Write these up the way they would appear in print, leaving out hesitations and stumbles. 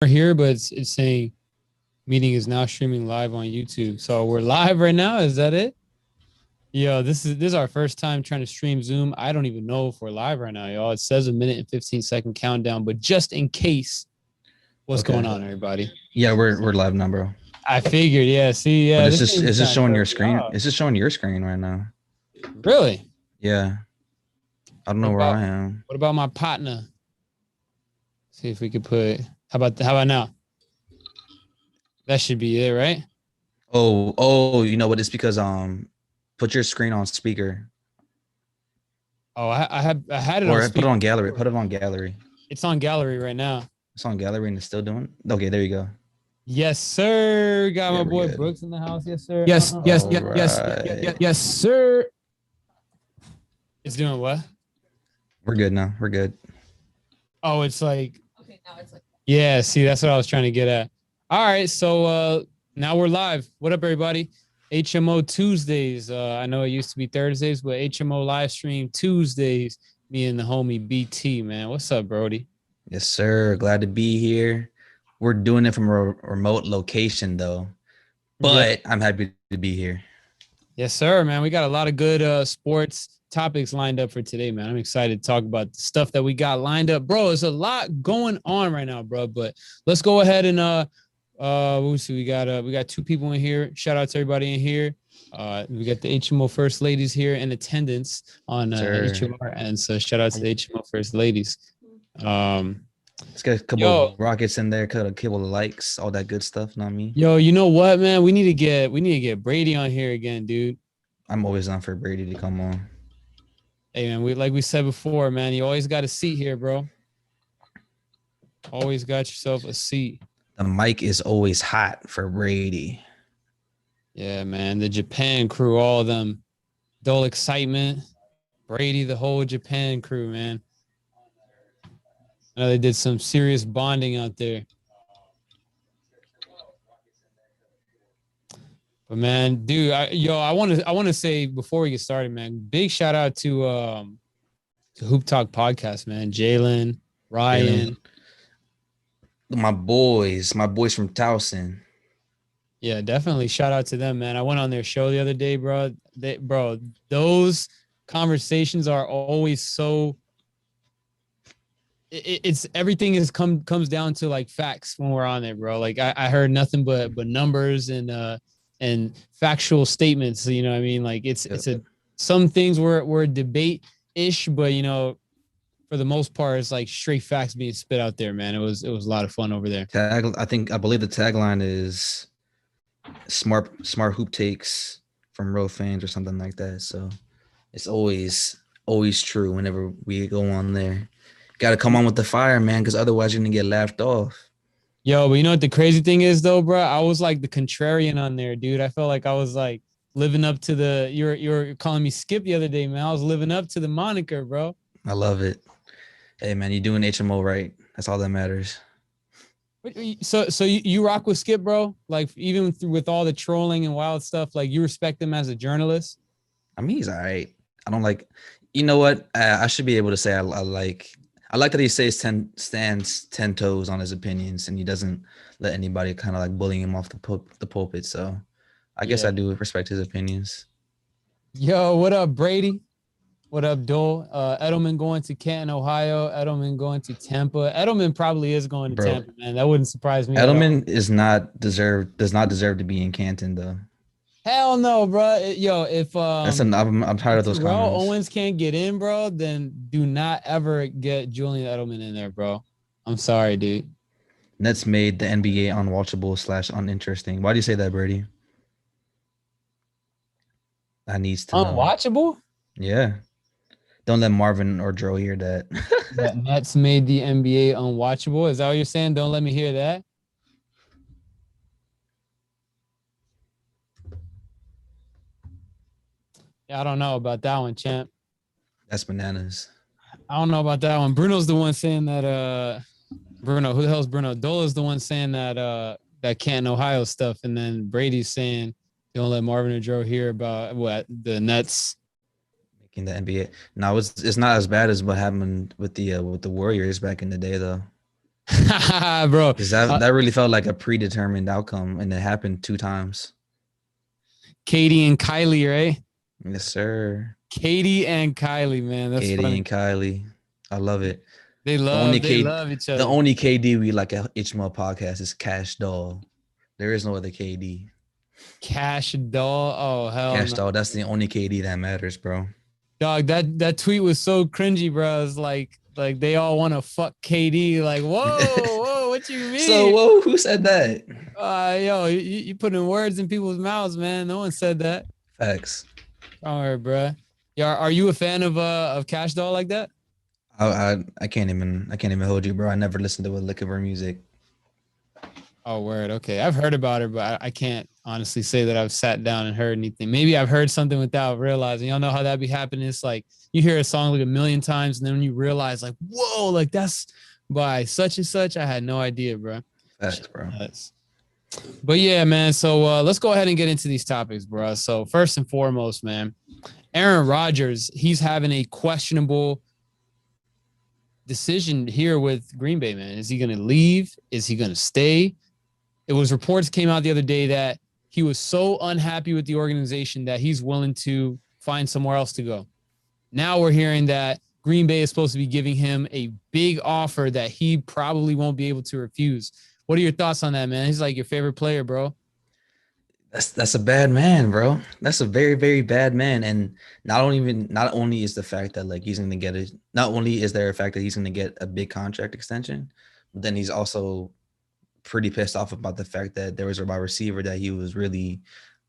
here, but it's saying meeting is now streaming live on YouTube. So we're live right now. Is that it? Yo, this is our first time trying to stream Zoom. I don't even know if we're live right now, y'all. It says a minute and 15-second countdown, but just in case, what's Okay. going on, everybody? Yeah, we're live now, bro. I figured, yeah. See, But yeah, it's this just thing's it's just trying to showing throw your me screen. off. It's just showing your screen right now. Really? Yeah. I don't What know where about I am. what about my partner? See if we could put. How about now? That should be it, right? Oh, you know what? It's because put your screen on speaker Oh, I had it on or put it speaker on gallery. before. Put it on gallery. It's on gallery right now. It's on gallery and it's still doing it. Okay, there you go. Yes, sir. Got Yeah, my we're boy good. Brooks in the house. Yes, sir. Yes, yes, All yes, yes, yes, yes, right. yes, yes, sir. It's doing what? We're good now. We're good. Oh, it's like, Okay, now it's like yeah, see, that's what I was trying to get at. All right, so now we're live. What up, everybody? HMO Tuesdays. I know it used to be Thursdays, but HMO live stream Tuesdays. Me and the homie BT, man. What's up, Brody? Yes, sir. Glad to be here. We're doing it from a remote location though. Yeah. But I'm happy to be here. Yes, sir, man. We got a lot of good sports topics lined up for today, man. I'm excited to talk about the stuff that we got lined up. Bro, there's a lot going on right now, bro. But let's go ahead and we'll see. We got two people in here. Shout out to everybody in here. We got the HMO First Ladies here in attendance on HMR. And so shout out to the HMO First Ladies. Let's get a couple of rockets in there, cut a couple of likes, all that good stuff. Not me. Yo, you know what, man? We need to get Brady on here again, dude. I'm always on for Brady to come on. Hey, man, like we said before, man, you always got a seat here, bro. Always got yourself a seat. The mic is always hot for Brady. Yeah, man. The Japan crew, all of them. Dull Excitement, Brady, the whole Japan crew, man. I know they did some serious bonding out there. But man, dude, I want to say before we get started, man, big shout out to Hoop Talk podcast, man. Jalen, Ryan, my boys from Towson. Yeah, definitely shout out to them, man. I went on their show the other day, bro. Those conversations are always so. It's everything comes down to like facts when we're on there, bro. Like I heard nothing but numbers and factual statements. You know what I mean? Like it's some things were debate ish, but you know, for the most part, it's like straight facts being spit out there, man. It was a lot of fun over there. I believe the tagline is smart hoop takes from real fans or something like that. So it's always true whenever we go on there. Got to come on with the fire, man, because otherwise you're gonna get laughed off. Yo, but you know what the crazy thing is though, bro? I was like the contrarian on there, dude. I felt like I was like living up to the you're calling me Skip the other day, man. I was living up to the moniker, bro. I love it. Hey man, you doing HMO right. That's all that matters. So you rock with Skip, bro? Like even with all the trolling and wild stuff, like you respect him as a journalist? I mean, he's all right. I don't like, you know what? I should be able to say I like that he stands 10 toes on his opinions and he doesn't let anybody kind of like bullying him off the pulpit. So I guess I do respect his opinions. Yo, what up, Brady? What up, Dole? Edelman going to Canton, Ohio. Edelman going to Tampa. Edelman probably is going to Tampa, man. That wouldn't surprise me. Edelman does not deserve to be in Canton, though. Hell no, bro. Yo, if I'm tired of those comments. Owens can't get in, bro, then do not ever get Julian Edelman in there, bro. I'm sorry, dude. Nets made the NBA unwatchable / uninteresting. Why do you say that, Brady? I needs to unwatchable? Know. Yeah. Don't let Marvin or Joe hear that. That Nets made the NBA unwatchable. Is that what you're saying? Don't let me hear that. Yeah, I don't know about that one, champ. That's bananas. I don't know about that one. Bruno's the one saying that Bruno, who the hell's Bruno? Dola's the one saying that that Canton, Ohio stuff, and then Brady's saying don't let Marvin or Joe hear about what the Nets making the NBA. No, it's not as bad as what happened with the Warriors back in the day, though. Bro. Because that really felt like a predetermined outcome, and it happened 2 times. Katie and Kylie, right? Yes, sir. Katie and Kylie, man. That's Katie funny. and Kylie. I love it. They love each other. The only KD we like at HMO podcast is Cash Doll. There is no other KD. Cash doll. Oh hell Cash no. Doll, that's the only KD that matters, bro. Dog, that tweet was so cringy, bro. It's like they all want to fuck KD. Like, whoa, what you mean? So, whoa, who said that? Yo, you putting words in people's mouths, man. No one said that. Facts. All right, bro. Yeah, are you a fan of Cash Doll like that? I can't even hold you, bro. I never listened to a lick of her music. Oh, word. Okay, I've heard about her, but I can't honestly say that I've sat down and heard anything. Maybe I've heard something without realizing. Y'all know how that be happening. It's like you hear a song like a million times, and then when you realize, like, whoa, like that's by such and such. I had no idea, bro. Facts, bro. But yeah, man. So let's go ahead and get into these topics, bro. So first and foremost, man, Aaron Rodgers, he's having a questionable decision here with Green Bay, man. Is he going to leave? Is he going to stay? It was reports came out the other day that he was so unhappy with the organization that he's willing to find somewhere else to go. Now we're hearing that Green Bay is supposed to be giving him a big offer that he probably won't be able to refuse. What are your thoughts on that, man? He's like your favorite player, bro. That's a bad man, bro. That's a very, very bad man. And not only is the fact that like he's gonna get it, not only is there a fact that he's gonna get a big contract extension, but then he's also pretty pissed off about the fact that there was a wide receiver that he was really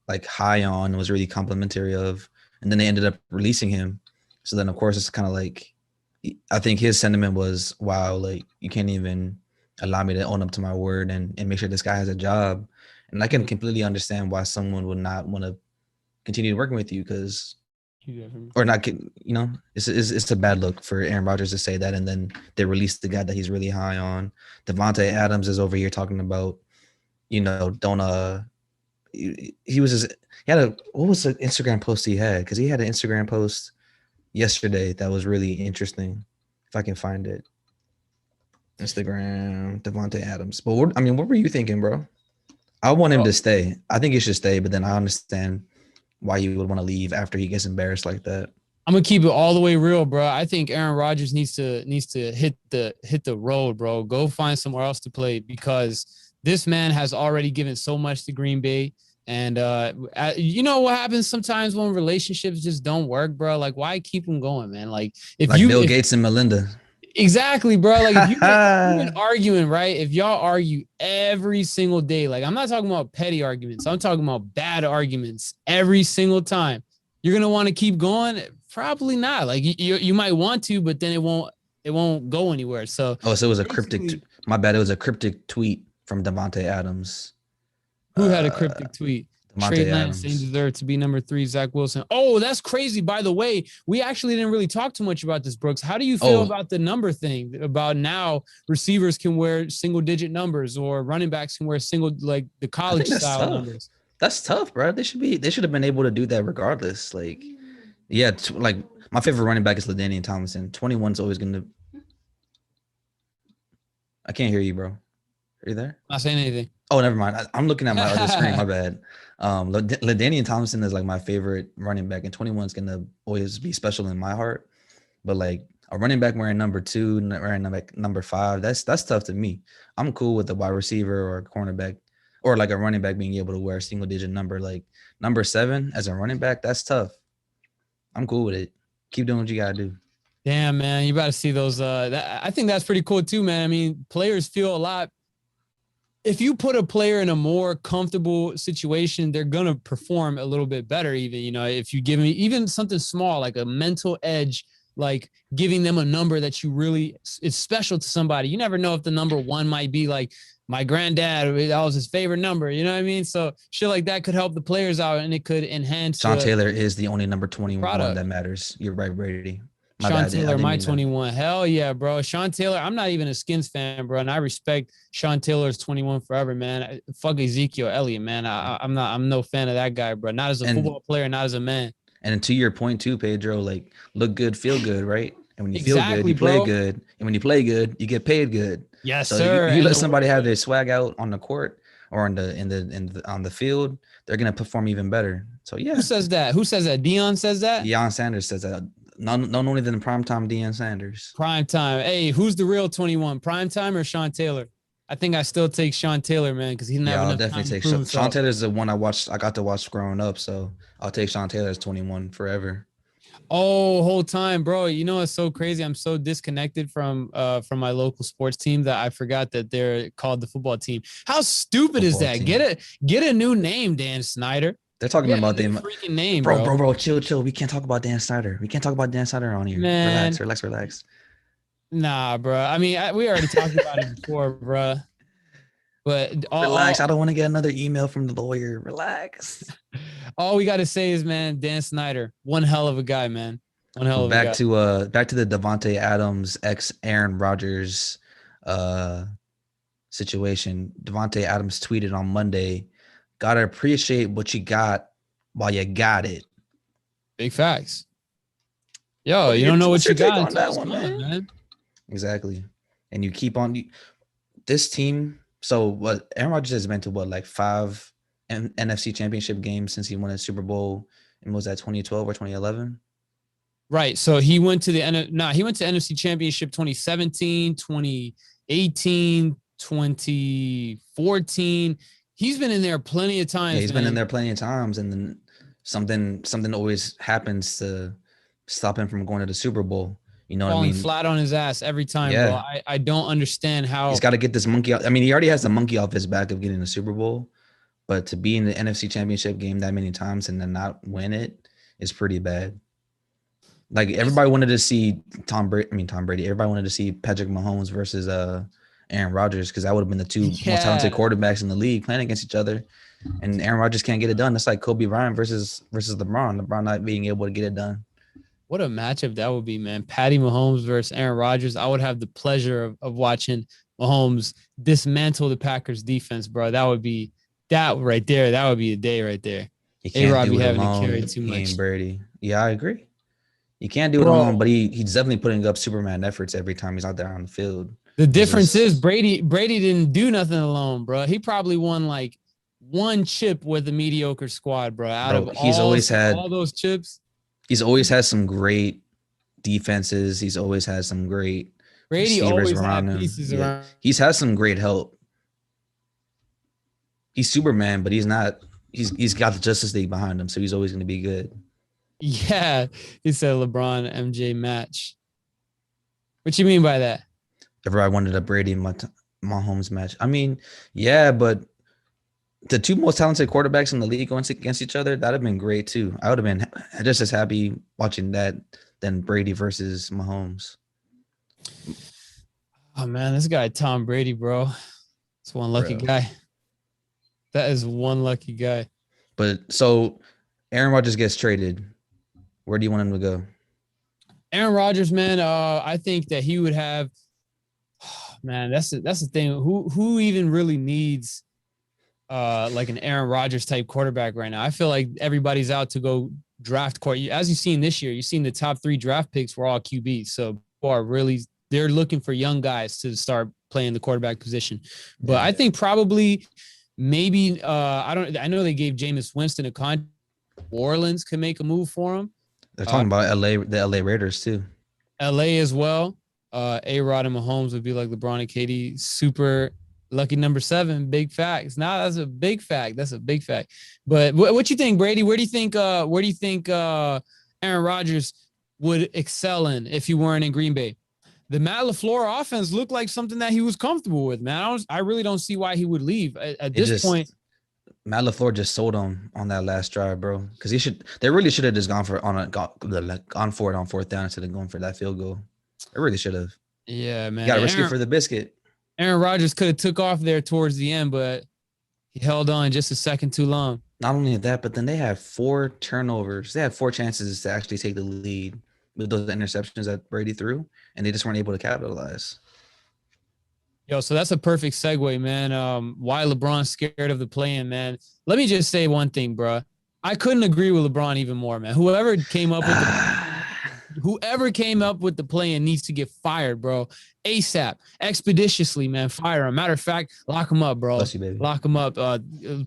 like high on, was really complimentary of, and then they ended up releasing him. So then of course it's kind of like, I think his sentiment was, wow, like you can't even allow me to own up to my word and make sure this guy has a job. And I can completely understand why someone would not want to continue working with you, because or not, it's a bad look for Aaron Rodgers to say that, and then they release the guy that he's really high on. Devontae Adams is over here talking about, don't he had a, what was the Instagram post he had? Because he had an Instagram post yesterday that was really interesting. If I can find it, Instagram Devontae Adams. But what were you thinking, bro? I want him to stay. I think he should stay, but then I understand why you would want to leave after he gets embarrassed like that. I'm gonna keep it all the way real, bro. I think Aaron Rodgers needs to hit the road, bro. Go find somewhere else to play, because this man has already given so much to Green Bay. And you know what happens sometimes when relationships just don't work, bro? Like, why keep them going, man? Like Bill Gates and Melinda. Exactly, bro. Like if you've been arguing, right? If y'all argue every single day, like I'm not talking about petty arguments, I'm talking about bad arguments every single time, you're gonna want to keep going? Probably not. Like you might want to, but then it won't go anywhere. So it was a cryptic. My bad. It was a cryptic tweet from Devontae Adams. Who had a cryptic tweet? Trade Lance deserve to be number 3, Zach Wilson. Oh, that's crazy. By the way, we actually didn't really talk too much about this, Brooks. How do you feel about the number thing? About now receivers can wear single digit numbers, or running backs can wear single, like the college style numbers. That's tough, bro. They should have been able to do that regardless. Like, yeah, like my favorite running back is LaDainian Tomlinson. 21's always gonna. I can't hear you, bro. Are you there? Not saying anything. Oh, never mind. I'm looking at my other screen. My bad. LaDainian Tomlinson is like my favorite running back, and 21's gonna always be special in my heart. But like a running back wearing number 2, wearing number 5, that's tough to me. I'm cool with a wide receiver or a cornerback, or like a running back being able to wear a single digit number, like number 7 as a running back. That's tough. I'm cool with it. Keep doing what you gotta do. Damn, man, you about to see those. I think that's pretty cool too, man. I mean, players feel a lot. If you put a player in a more comfortable situation, they're going to perform a little bit better. Even, if you give me even something small, like a mental edge, like giving them a number that you really is special to somebody. You never know if the number 1 might be like my granddad, that was his favorite number. You know what I mean? So shit like that could help the players out, and it could enhance. Sean Taylor is the only number 21 that matters. You're right, Brady. Sean Taylor, my 21. Hell yeah, bro. Sean Taylor, I'm not even a Skins fan, bro, and I respect Sean Taylor's 21 forever, man. Fuck Ezekiel Elliott, man. I'm no fan of that guy, bro. Not as a football player, not as a man. And to your point too, Pedro, like look good, feel good, right? And when you feel good, you play good. And when you play good, you get paid good. Yes, So sir. you And let the somebody have word. their swag out on the court or on the field, they're gonna perform even better. So Who yeah, says that? Who says that? Dion says that? Deion Sanders says that. None only than primetime Deion Sanders. Prime time. Hey, who's the real 21? Prime time or Sean Taylor? I think I still take Sean Taylor, man, because he didn't have Yeah, I'll enough time definitely to take prove Sean himself. Taylor's the one I got to watch growing up. So I'll take Sean Taylor as 21 forever. Oh, whole time, bro. You know it's so crazy. I'm so disconnected from my local sports team that I forgot that they're called the football team. How stupid is Football that? team. Get a new name, Dan Snyder. They're talking Get a about new them. freaking name, Bro, bro. chill. We can't talk about Dan Snyder. We can't talk about Dan Snyder on here. Man, Relax. nah, bro. I mean, we already talked about it before, bro. But Relax. I don't want to get another email from the lawyer. Relax. all we got to say is, man, Dan Snyder, one hell of a guy, man. One hell But of a guy. back to the Devontae Adams ex Aaron Rodgers situation. Devontae Adams tweeted on Monday, "Gotta appreciate what you got while you got it." Big facts. Yo, you don't know What's what your you take got on until that it's one, gone, man? man. Exactly. And you keep on this team. So what? Aaron Rodgers has been to what, like 5 NFC Championship games since he won a Super Bowl. And was that 2012 or 2011? Right. So he went to he went to NFC Championship 2017, 2018, 2014. He's been in there plenty of Yeah, times, he's been in man. there plenty of times, and then something always happens to stop him from going to the Super Bowl. You know what I Falling mean? flat on his ass every time, bro. Yeah, I don't understand he's how. got to get this monkey out. I mean, he already has the monkey off his back of getting the Super Bowl, but to be in the NFC Championship game that many times and then not win it is pretty bad. Like everybody wanted to see Tom Brady. Everybody wanted to see Patrick Mahomes versus Aaron Rodgers because that would have been the two most talented Yeah. quarterbacks in the league playing against each other. And Aaron Rodgers can't get it done. That's like Kobe Bryant versus LeBron. LeBron not being able to get it done. What a matchup that would be, man. Patty Mahomes versus Aaron Rodgers. I would have the pleasure of watching Mahomes dismantle the Packers defense, bro. That would be that right there. That would be a day right there. He can't A-Rod do be it having to carry alone. too He much. ain't Brady. Yeah, I agree. You can't do it Bro, alone, but he's definitely putting up Superman efforts every time he's out there on the field. the It's difference is just Brady didn't do nothing alone, bro. He probably won like one chip with a mediocre squad, bro. Out bro, of all those chips, he's always had some great defenses. He's always had some great Brady receivers always around had him. pieces Yeah. around. He's had some great help. He's Superman, but he's not. He's got the Justice League behind him, so he's always going to be good. Yeah, he said LeBron MJ match. What you mean by that? Everybody wanted a Brady and Mahomes match. I mean, yeah, but the two most talented quarterbacks in the league going against each other, that'd have been great too. I would have been just as happy watching that than Brady versus Mahomes. Oh man, this guy Tom Brady, bro. It's one lucky guy. That is one lucky guy. But so Aaron Rodgers gets traded. Where do you want him to go? Aaron Rodgers, man. I think that he would have. Man, that's the thing. Who even really needs like an Aaron Rodgers type quarterback right now? I feel like everybody's out to go draft court. As you've seen this year, you've seen the top 3 draft picks were all QBs. So people are really they're looking for young guys to start playing the quarterback position. But I think probably maybe I know they gave Jameis Winston a contract. New Orleans could make a move for him. They're talking about the LA Raiders too. LA as well. A-Rod and Mahomes would be like LeBron and KD. Super lucky number 7. Big facts. Nah, that's a big fact. That's a big fact. But what you think, Brady? Where do you think Aaron Rodgers would excel in if he weren't in Green Bay? The Matt LaFleur offense looked like something that he was comfortable with, man. I really don't see why he would leave at this point. Matt LaFleur just sold him on that last drive, bro. Because they really should have just gone for it on 4th down instead of going for that field goal. They really should have. Yeah, man. You gotta risk it for the biscuit. Aaron Rodgers could have took off there towards the end, but he held on just a second too long. Not only that, but then they had 4 turnovers. They had 4 chances to actually take the lead with those interceptions that Brady threw, and they just weren't able to capitalize. Yo, so that's a perfect segue, man. Why LeBron's scared of the play-in, man. Let me just say one thing, bro. I couldn't agree with LeBron even more, man. Whoever came up with whoever came up with the plan needs to get fired, bro. ASAP, expeditiously, man. Fire him. Matter of fact, lock him up, bro. Bless you, baby. Lock him up.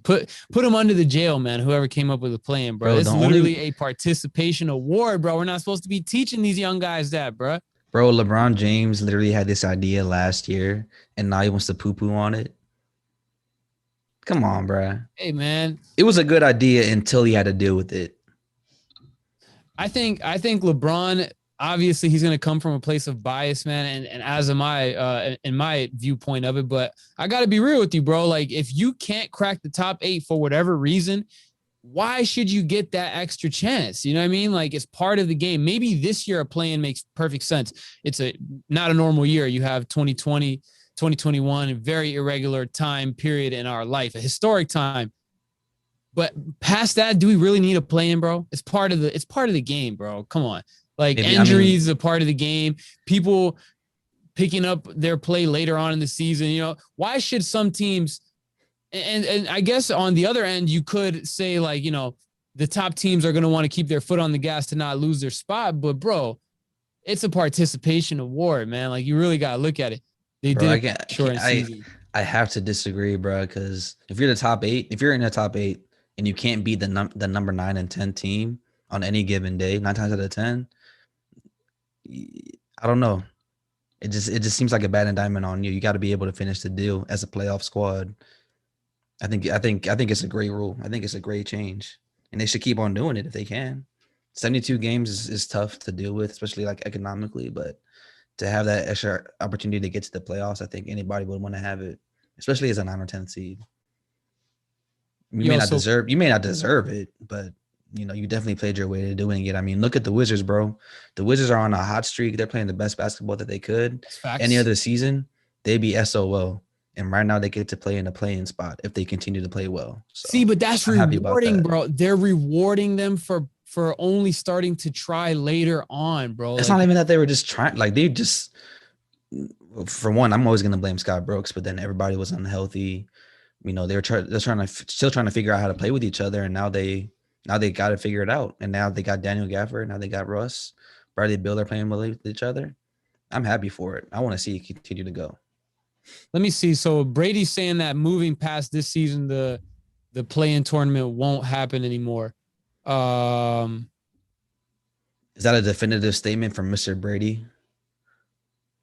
Put him under the jail, man. Whoever came up with the plan, bro. Bro, It's the literally only- a participation award, bro. We're not supposed to be teaching these young guys that, bro. Bro, LeBron James literally had this idea last year, and now he wants to poo-poo on it. Come on, bro. Hey, man. It was a good idea until he had to deal with it. I think LeBron, obviously he's going to come from a place of bias, man. And as am I, in my viewpoint of it, but I got to be real with you, bro. Like if you can't crack the top 8 for whatever reason, why should you get that extra chance? You know what I mean? Like it's part of the game. Maybe this year a play-in makes perfect sense. It's not a normal year. You have 2020, 2021, a very irregular time period in our life, a historic time. But past that, do we really need a play-in, bro? It's part of the game, bro. Come on. Like injuries is a part of the game. People picking up their play later on in the season. You know, why should some teams and I guess on the other end, you could say like, you know, the top teams are going to want to keep their foot on the gas to not lose their spot. But bro, it's a participation award, man. Like you really got to look at it. They did short season. I have to disagree, bro, because if you're in the top eight and you can't beat the number 9 and 10 team on any given day, 9 times out of 10, I don't know. It just seems like a bad indictment on you. You got to be able to finish the deal as a playoff squad. I think it's a great rule. I think it's a great change, and they should keep on doing it if they can. 72 games is tough to deal with, especially like economically, but to have that extra opportunity to get to the playoffs, I think anybody would want to have it, especially as a 9 or 10 seed. You may not deserve it, but you know, you definitely played your way to doing it. I mean, look at the Wizards, bro. The Wizards are on a hot streak. They're playing the best basketball that they could. Any other season, they'd be SOL. And right now they get to play in a play-in spot if they continue to play well. So see, but that's rewarding, bro. They're rewarding them for only starting to try later on, bro. It's not even that they were just trying. Like they just, for one, I'm always gonna blame Scott Brooks, but then everybody was unhealthy. You know, they're still trying to figure out how to play with each other, and now they got to figure it out. And now they got Daniel Gafford, now they got Russ, Bradley Beal. They're playing with each other. I'm happy for it. I want to see it continue to go. Let me see. So Brady's saying that moving past this season, the play-in tournament won't happen anymore. Is that a definitive statement from Mr. Brady?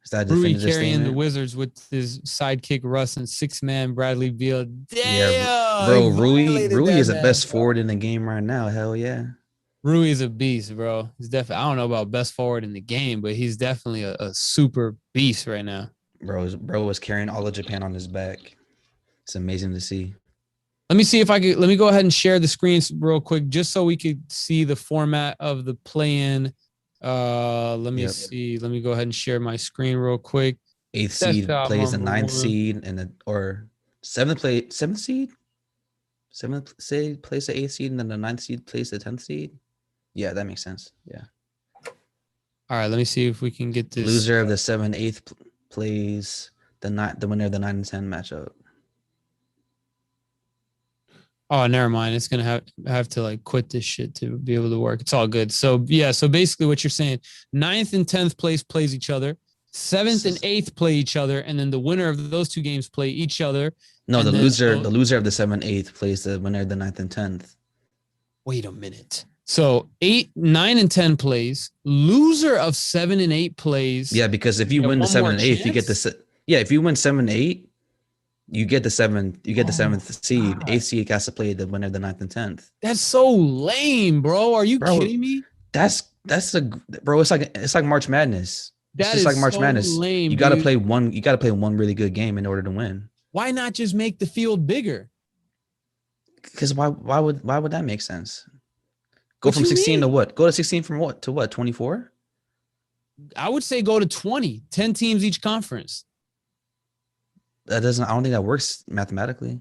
Is that a definitive Rui carrying statement? the Wizards with his sidekick Russ and 6-man Bradley Beal. Damn, yeah, bro. Rui is the best forward in the game right now. Hell yeah. Rui is a beast, bro. He's definitely. I don't know about best forward in the game, but he's definitely a super beast right now. Bro was carrying all of Japan on his back. It's amazing to see. Let me go ahead and share the screens real quick, just so we could see the format of the play-in. Let me see. Let me go ahead and share my screen real quick. 8th seed plays the 9th seed, or 7th seed. 7th seed plays the 8th seed, and then the 9th seed plays the 10th seed. Yeah, that makes sense. Yeah. All right, let me see if we can get this. Loser of the 7-8th plays the winner of the 9 and 10 matchup. Oh, never mind. It's gonna have to like quit this shit to be able to work. It's all good. So yeah. So basically, what you're saying: 9th and 10th place plays each other. 7th and 8th play each other, and then the winner of those two games play each other. No, the loser of the 7-8th plays the winner of the 9th and 10th. Wait a minute. So 8, 9, and 10 plays. Loser of 7 and 8 plays. Yeah, because if you win the 7 and 8th, you get the if you win 7 and 8, you get the 7th. You get the 7th seed. 8th seed has to play the winner of the 9th and 10th. That's so lame, bro. Are you kidding me? That's bro. It's like March Madness. It's just like March Madness. Lame, you got to play one. You got to play one really good game in order to win. Why not just make the field bigger? Because why would that make sense? Go from 16 to what? Go to 16 from what to what? 24? I would say go to 20. 10 teams each conference. That doesn't. I don't think that works mathematically.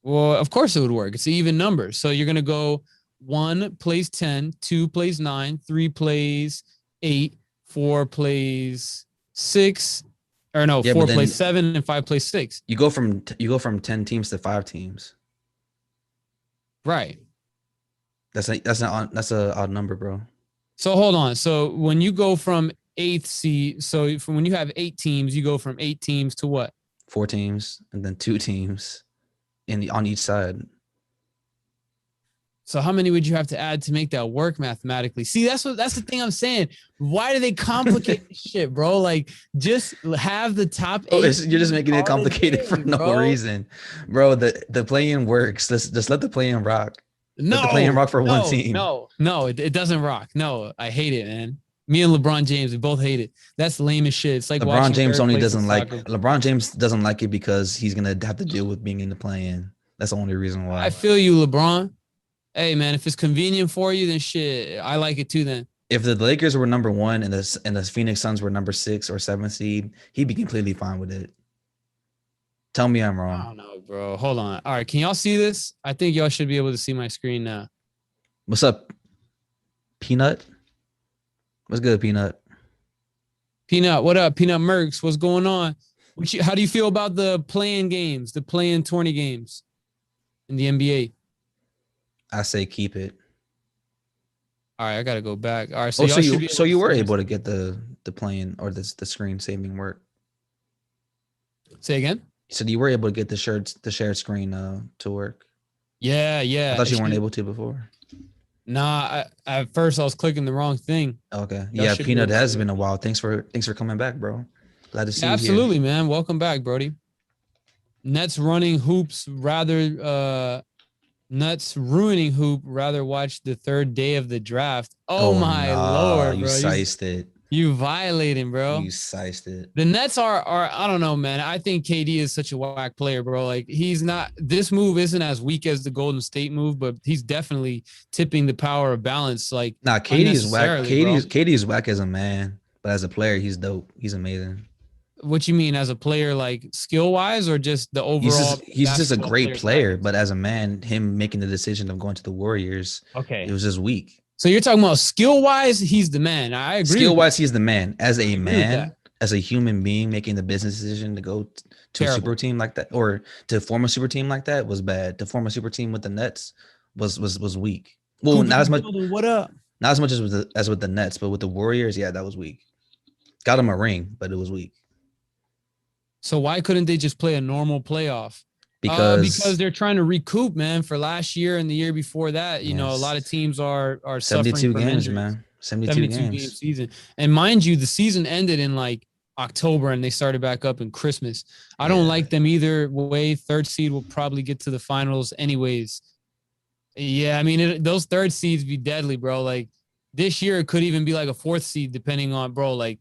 Well, of course it would work. It's an even number. So you're gonna go 1 plays 10, 2 plays 9, 3 plays 8, 4 plays 6, or no, 4 plays 7, and 5 plays 6. You go from 10 teams to 5 teams. Right. That's an odd number, bro. So hold on. So when you go from eighth seed, so from when you have 8 teams, you go from 8 teams to what? 4 teams and then 2 teams on each side. So how many would you have to add to make that work mathematically? See, that's the thing I'm saying. Why do they complicate this shit, bro? Like, just have the top Oh, eight. you're just making it Call complicated day, for no bro. reason, bro. The play-in works. Just let the play-in rock. Let the play-in rock for one team. No, it doesn't rock. No, I hate it, man. Me and LeBron James, we both hate it. That's lame as shit. It's like LeBron watching James Barrett only play some doesn't like soccer. LeBron James doesn't like it because he's gonna have to deal with being in the play-in. That's the only reason I why. feel you, LeBron. Hey, man, if it's convenient for you, then shit, I like it too. Then If the Lakers were number 1 and the Phoenix Suns were number 6 or 7 seed, he'd be completely fine with it. Tell me I'm I wrong. don't know, bro. Hold on. All right, can y'all see this? I think y'all should be able to see my screen now. What's up, Peanut? What's good, Peanut? Peanut, what up? Peanut Mercs, what's going on? How do you feel about the play-in games, the play-in tourney games in the NBA? I say keep it. All right, I gotta go back. All right, so Oh, y'all should be able you to were see able to get the play-in or the screen saving work. Say again? You said you were able to get the shared screen to work. Yeah. I thought you weren't able to before. Nah, at first I was clicking the wrong thing. Okay. Y'all Yeah, should be Peanut, able it has to- been a while. Thanks for coming back, bro. Glad to see Yeah, you absolutely, here. man. Welcome back, Brody. Nets ruining hoops rather watch the third day of the draft. Oh my lord, You bro. sized it. You violating, bro. You sized it. The Nets are I don't know, man. I think KD is such a whack player, bro. Like he's not. This move isn't as weak as the Golden State move, but he's definitely tipping the power of balance. Like Nah, KD's whack. unnecessarily, bro. KD's whack as a man, but as a player, he's dope. He's amazing. What you mean as a player, like skill wise, or just the overall? He's just a basketball great player, package? but as a man, him making the decision of going to the Warriors, Okay. it was just weak. So you're talking about skill wise, he's the man. I agree. Skill wise, he's the man. As a agree with man, that. as a human being, making the business decision to go to a Terrible. super team like that, or to form a super team like that, was bad. To form a super team with the Nets was weak. Well, Cooper's not as much. building, what up? Not as much as with the Nets, but with the Warriors, yeah, that was weak. Got him a ring, but it was weak. So why couldn't they just play a normal playoff? Because they're trying to recoup, man, for last year and the year before that. You know, a lot of teams are 72 suffering from games, injuries. man. 72 game games. season. And mind you, the season ended in like October and they started back up in Christmas. I don't like them either way. Third seed will probably get to the finals anyways. Yeah, I mean, those third seeds be deadly, bro. Like this year, it could even be like a fourth seed, depending on, bro. Like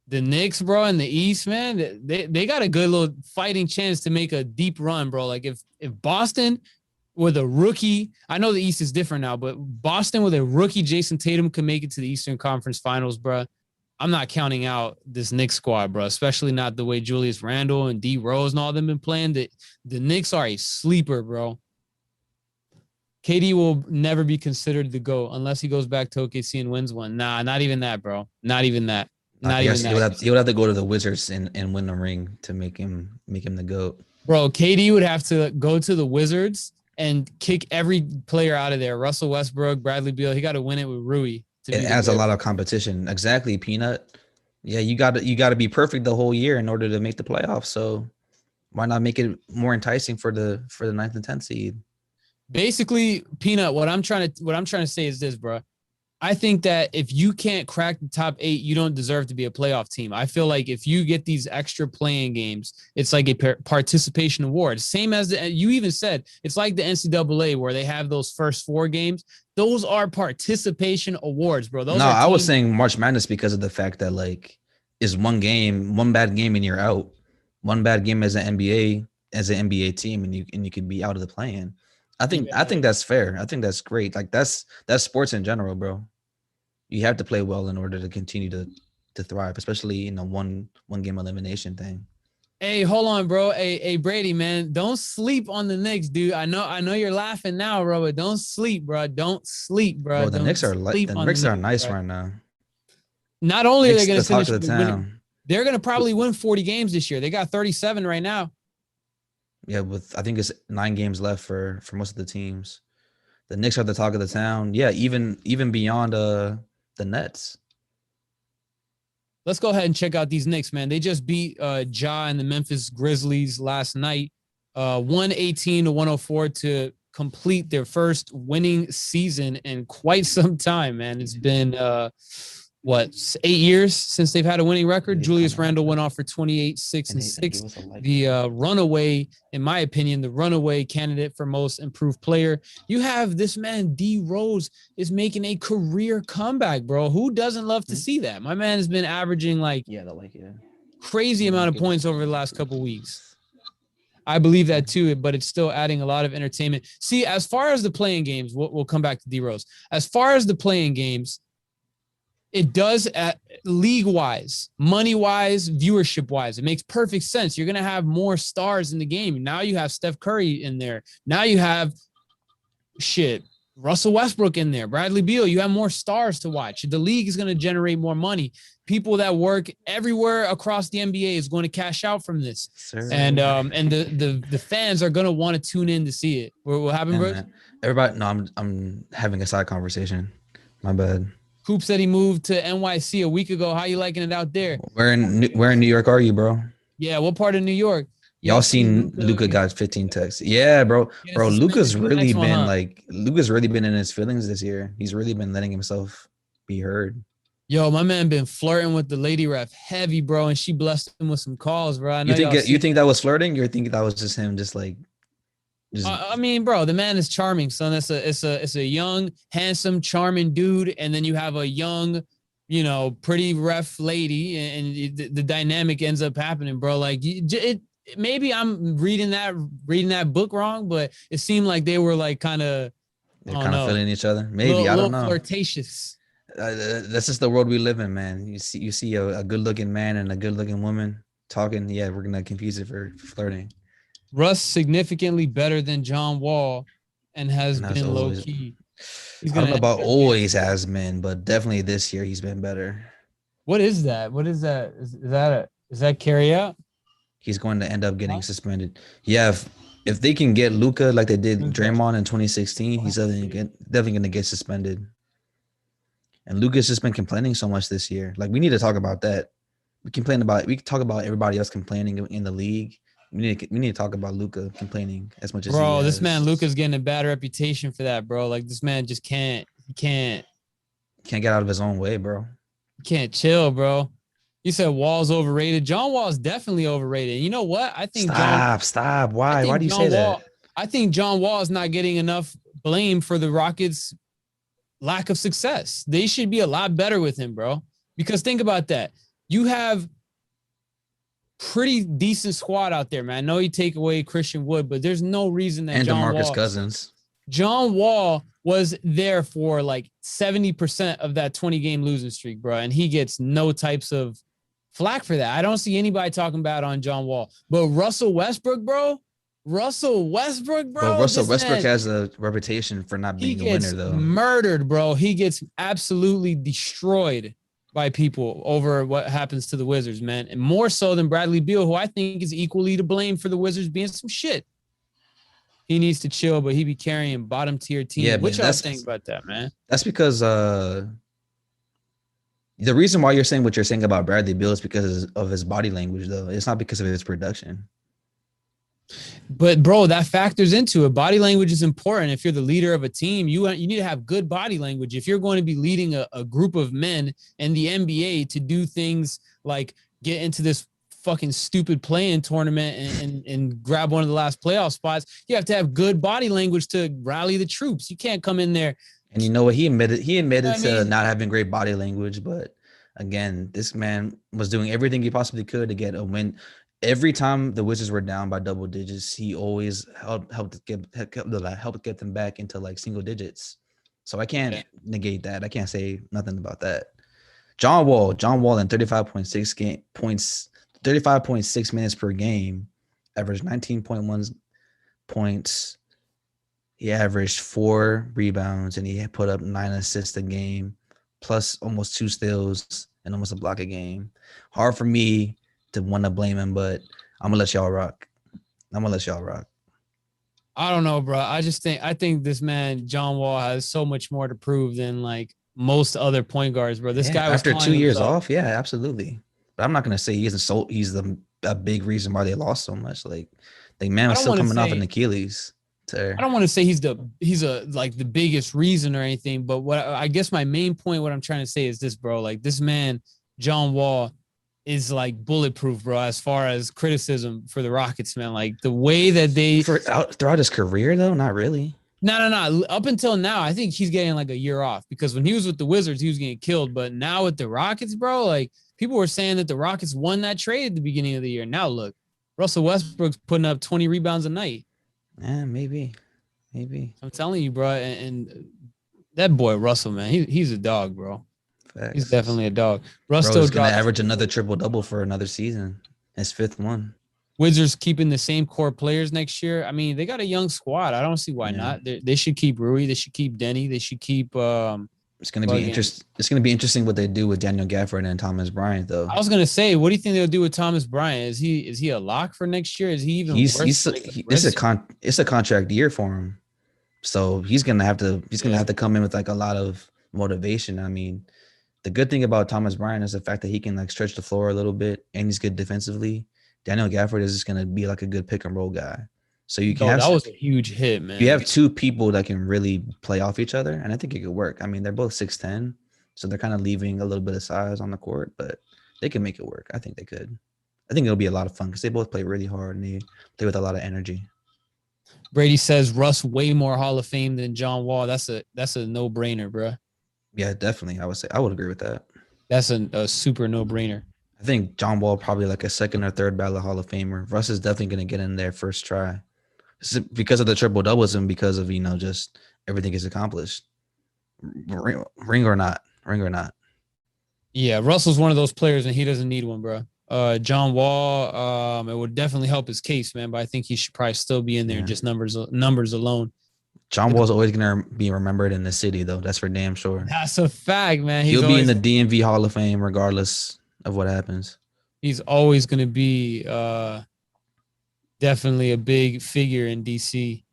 the Knicks, bro, in the East, man, they got a good little fighting chance to make a deep run, bro. Like if Boston with a rookie, I know the East is different now, but Boston with a rookie Jason Tatum can make it to the Eastern Conference Finals, bro. I'm not counting out this Knicks squad, bro, especially not the way Julius Randle and D Rose and all them been playing. The Knicks are a sleeper, bro. KD will never be considered the GOAT unless he goes back to OKC and wins one. Nah, not even that, bro. Not even that. Not even that. He would have to go to the Wizards and win the ring to make him the GOAT. Bro, KD would have to go to the Wizards and kick every player out of there. Russell Westbrook, Bradley Beal. He got to win it with Rui. It adds a lot of competition. Exactly, Peanut. Yeah, you got to be perfect the whole year in order to make the playoffs. So why not make it more enticing for the 9th and 10th seed? Basically, Peanut, what I'm trying to say is this, bro. I think that if you can't crack the top 8, you don't deserve to be a playoff team. I feel like if you get these extra playing games, it's like a participation award. Same as you even said, it's like the NCAA where they have those first 4 games. Those are participation awards, bro. I was saying March Madness because of the fact that like is one bad game and you're out. One bad game as an NBA team and you could be out of the play-in. I think that's fair. I think that's great. Like that's sports in general, bro. You have to play well in order to continue to thrive, especially in a one game elimination thing. Hey, hold on, bro. Hey, Brady, man, don't sleep on the Knicks, dude. I know you're laughing now, bro, but don't sleep, bro. Don't sleep, bro. Bro, the Knicks are nice right now. Not only are they going to finish the town, they're going to probably win 40 games this year. They got 37 right now. Yeah, I think it's 9 games left for most of the teams. The Knicks are the talk of the town. Yeah, even beyond the Nets. Let's go ahead and check out these Knicks, man. They just beat Ja and the Memphis Grizzlies last night, 118-104 to complete their first winning season in quite some time, man. It's been 8 years since they've had a winning record. Julius Randle went off for 28, 6, and 6. The runaway, in my opinion, the runaway candidate for most improved player. You have this man, D Rose, is making a career comeback, bro. Who doesn't love to see that? My man has been averaging crazy amount of points over the last couple weeks. I believe that too, but it's still adding a lot of entertainment. See, as far as the playing games, we'll come back to D Rose. As far as the playing games, it does at league-wise, money-wise, viewership-wise. It makes perfect sense. You're going to have more stars in the game. Now you have Steph Curry in there. Now you have Russell Westbrook in there, Bradley Beal. You have more stars to watch. The league is going to generate more money. People that work everywhere across the NBA is going to cash out from this. Sir. And the fans are going to want to tune in to see it. What happened, bro? Everybody, no, I'm having a side conversation. My bad. Coop said he moved to NYC a week ago. How you liking it out there? Where in New York are you, bro? Yeah, what part of New York? Y'all seen Luka got 15 texts? Yeah, bro. Bro, Luka's really been in his feelings this year. He's really been letting himself be heard. Yo, my man been flirting with the lady ref heavy, bro, and she blessed him with some calls, bro. You think that was flirting? You think that was just him, I mean, bro, the man is charming, son. It's a young, handsome, charming dude, and then you have a young, pretty ref lady, and the dynamic ends up happening, bro. Like maybe I'm reading that book wrong, but it seemed like they were like kind of feeling each other. Maybe I don't know. Flirtatious. That's just the world we live in, man. You see a good-looking man and a good-looking woman talking. Yeah, we're gonna confuse it for flirting. Russ significantly better than John Wall, and has been low key. I don't know about always has been, but definitely this year he's been better. What is that? Is that carry out? He's going to end up getting suspended. Yeah, if they can get Luka like they did Draymond in 2016, he's definitely going to get suspended. And Luka's just been complaining so much this year. Like, we need to talk about that. We can talk about everybody else complaining in the league. We need to talk about Luka complaining as much as this man Luka's getting a bad reputation for that, bro. Like, this man just can't get out of his own way, bro. He can't chill, bro. You said Wall's overrated. John Wall's definitely overrated. You know what? I think stop. Why do you say that? I think John Wall is not getting enough blame for the Rockets' lack of success. They should be a lot better with him, bro. Because think about that. You have pretty decent squad out there, man. I know you take away Christian Wood, but there's no reason that DeMarcus Cousins. John Wall was there for like 70% of that 20-game losing streak, bro, and he gets no types of flack for that. I don't see anybody talking about on John Wall. But Russell Westbrook, bro. Russell Westbrook has a reputation for not being a winner, though. Murdered, bro. He gets absolutely destroyed by people over what happens to the Wizards, man. And more so than Bradley Beal, who I think is equally to blame for the Wizards being some shit. He needs to chill, but he be carrying bottom tier team. Yeah, what y'all think about that, man? That's because the reason why you're saying what you're saying about Bradley Beal is because of his body language, though. It's not because of his production. But, bro, that factors into it. Body language is important. If you're the leader of a team, you need to have good body language. If you're going to be leading a group of men in the NBA to do things like get into this fucking stupid play-in tournament and grab one of the last playoff spots, you have to have good body language to rally the troops. You can't come in there. And you know what? He admitted to not having great body language. But, again, this man was doing everything he possibly could to get a win. Every time the Wizards were down by double digits, he always helped get them back into like single digits. So I can't negate that. I can't say nothing about that. John Wall in 35.6 minutes per game, averaged 19.1 points. He averaged 4 rebounds and he put up 9 assists a game, plus almost 2 steals and almost a block a game. Hard for me to want to blame him, but I'm gonna let y'all rock. I don't know, bro. I think this man John Wall has so much more to prove than like most other point guards, bro. This Yeah, guy was after 2 calling years himself. off, yeah, absolutely. But I'm not gonna say he's a big reason why they lost so much. Like the man I was don't still want to coming off an say Achilles I tear. don't want to say he's a like the biggest reason or anything, but what I guess my main point, what I'm trying to say is this, bro. Like this man, John Wall, is like bulletproof, bro. As far as criticism for the Rockets, man, like the way that they Throughout his career though, not really. no. Up until now, I think he's getting like a year off because when he was with the Wizards, he was getting killed. But now with the Rockets, bro, like people were saying that the Rockets won that trade at the beginning of the year. Now look, Russell Westbrook's putting up 20 rebounds a night. Yeah, maybe. I'm telling you, bro. And that boy Russell, man, he's a dog, bro. He's Facts. definitely a dog. Russ Bro still is gonna drops. average another triple double for another season. His fifth one. Wizards keeping the same core players next year. I mean, they got a young squad. I don't see why Yeah. not. They should keep Rui. They should keep Denny. They should keep. It's gonna be interesting. It's gonna be interesting what they do with Daniel Gafford and Thomas Bryant, though. I was gonna say, what do you think they'll do with Thomas Bryant? Is he a lock for next year? Is he even worth? It's a contract year for him, so he's gonna have to come in with like a lot of motivation. I mean, the good thing about Thomas Bryant is the fact that he can like stretch the floor a little bit and he's good defensively. Daniel Gafford is just gonna be like a good pick and roll guy. So you can have that was a huge hit, man. you have two people that can really play off each other, and I think it could work. I mean, they're both 6'10", so they're kind of leaving a little bit of size on the court, but they can make it work. I think they could. I think it'll be a lot of fun because they both play really hard and they play with a lot of energy. Brady says Russ way more Hall of Fame than John Wall. That's a no brainer, bro. Yeah, definitely. I would agree with that. That's a super no brainer. I think John Wall probably like a second or third ballot Hall of Famer. Russ is definitely going to get in there first try because of the triple doubles and because of just everything is accomplished. Ring or not. Yeah, Russell's one of those players, and he doesn't need one, bro. John Wall, it would definitely help his case, man. But I think he should probably still be in there, just numbers alone. John Wall's always gonna be remembered in the city, though. That's for damn sure. That's a fact, man. He'll be in the DMV Hall of Fame regardless of what happens. He's always gonna be definitely a big figure in DC.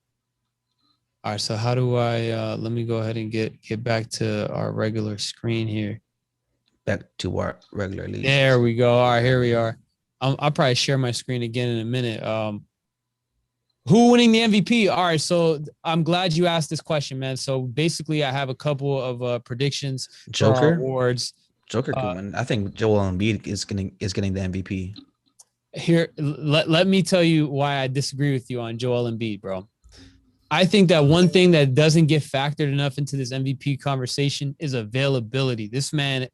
All right, so how do I let me go ahead and get back to our regular screen here. Back to our regular league. There we go. All right, here we are. I'll probably share my screen again in a minute. Who winning the MVP? All right, so I'm glad you asked this question, man. So basically, I have a couple of predictions for our awards. Joker could win. I think Joel Embiid is getting the MVP. Here, let me tell you why I disagree with you on Joel Embiid, bro. I think that one thing that doesn't get factored enough into this MVP conversation is availability. This man,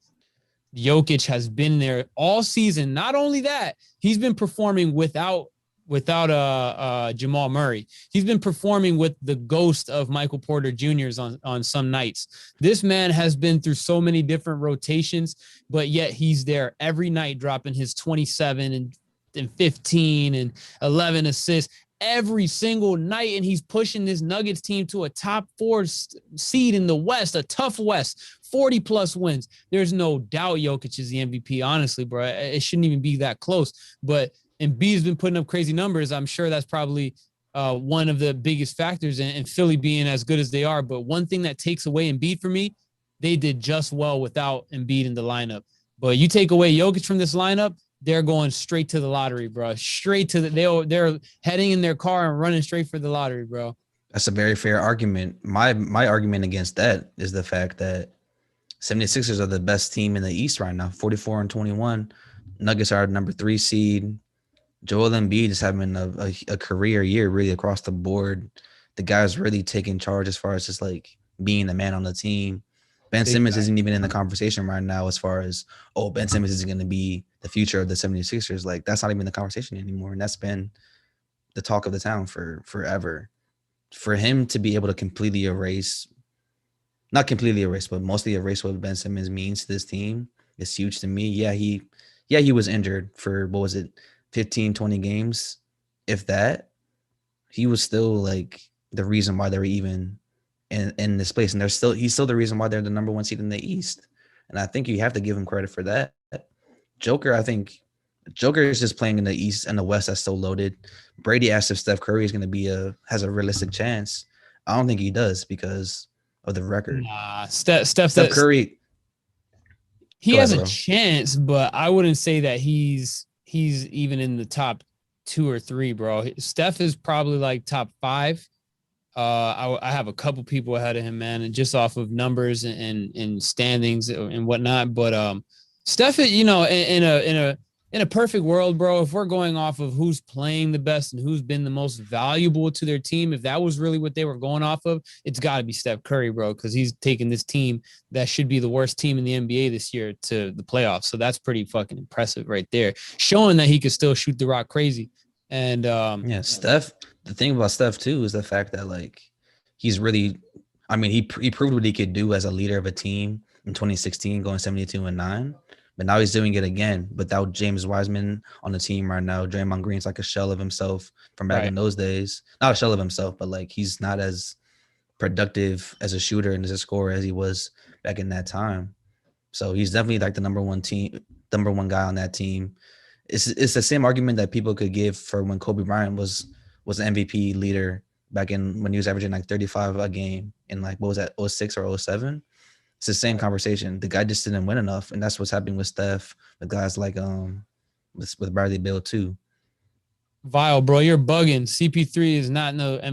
Jokic, has been there all season. Not only that, he's been performing without Jamal Murray. He's been performing with the ghost of Michael Porter Jr.'s on some nights. This man has been through so many different rotations, but yet he's there every night dropping his 27 and 15 and 11 assists every single night, and he's pushing this Nuggets team to a top 4 seed in the West, a tough West, 40-plus wins. There's no doubt Jokic is the MVP, honestly, bro. It shouldn't even be that close, but Embiid's been putting up crazy numbers. I'm sure that's probably one of the biggest factors in Philly being as good as they are, but one thing that takes away Embiid for me, they did just well without Embiid in the lineup. But you take away Jokic from this lineup, they're going straight to the lottery, bro. Straight to they're heading in their car and running straight for the lottery, bro. That's a very fair argument. My argument against that is the fact that 76ers are the best team in the East right now, 44-21. Nuggets are number 3 seed. Joel Embiid is having a career year really across the board. The guy's really taking charge as far as just like being the man on the team. Ben Simmons isn't even in the conversation right now as far as, Ben Simmons is going to be the future of the 76ers. Like, that's not even the conversation anymore. And that's been the talk of the town for forever. For him to be able to completely erase, not completely erase, but mostly erase what Ben Simmons means to this team is huge to me. Yeah, he was injured for, 15, 20 games. If that, he was still like the reason why they were even in this place, and he's still the reason why they're the number 1 seed in the East. And I think you have to give him credit for that. Joker is just playing in the East and the West that's so loaded. Brady asked if Steph Curry is going to has a realistic chance. I don't think he does because of the record. Nah, Steph Steph Curry. he Go has ahead, a bro. chance, but I wouldn't say that he's even in the top 2 or 3, bro. Steph is probably like top 5. I have a couple people ahead of him, man, and just off of numbers and standings and whatnot. But Steph, in a perfect world, bro, if we're going off of who's playing the best and who's been the most valuable to their team, if that was really what they were going off of, it's got to be Steph Curry, bro, because he's taken this team that should be the worst team in the NBA this year to the playoffs. So that's pretty fucking impressive right there, showing that he could still shoot the rock crazy. And Yeah, Steph. The thing about Steph too is the fact that like he's really, I mean, he proved what he could do as a leader of a team in 2016, going 72-9. But now he's doing it again without James Wiseman on the team right now. Draymond Green's like a shell of himself from back in those days. Not a shell of himself, but like he's not as productive as a shooter and as a scorer as he was back in that time. So he's definitely like the number one guy on that team. It's the same argument that people could give for when Kobe Bryant was an MVP leader back in when he was averaging like 35 a game in like what was that 06 or 07. It's the same conversation. The guy just didn't win enough, and that's what's happening with Steph, with guys like with Bradley Beal too. Vile, bro, you're bugging. CP3 is not no MVP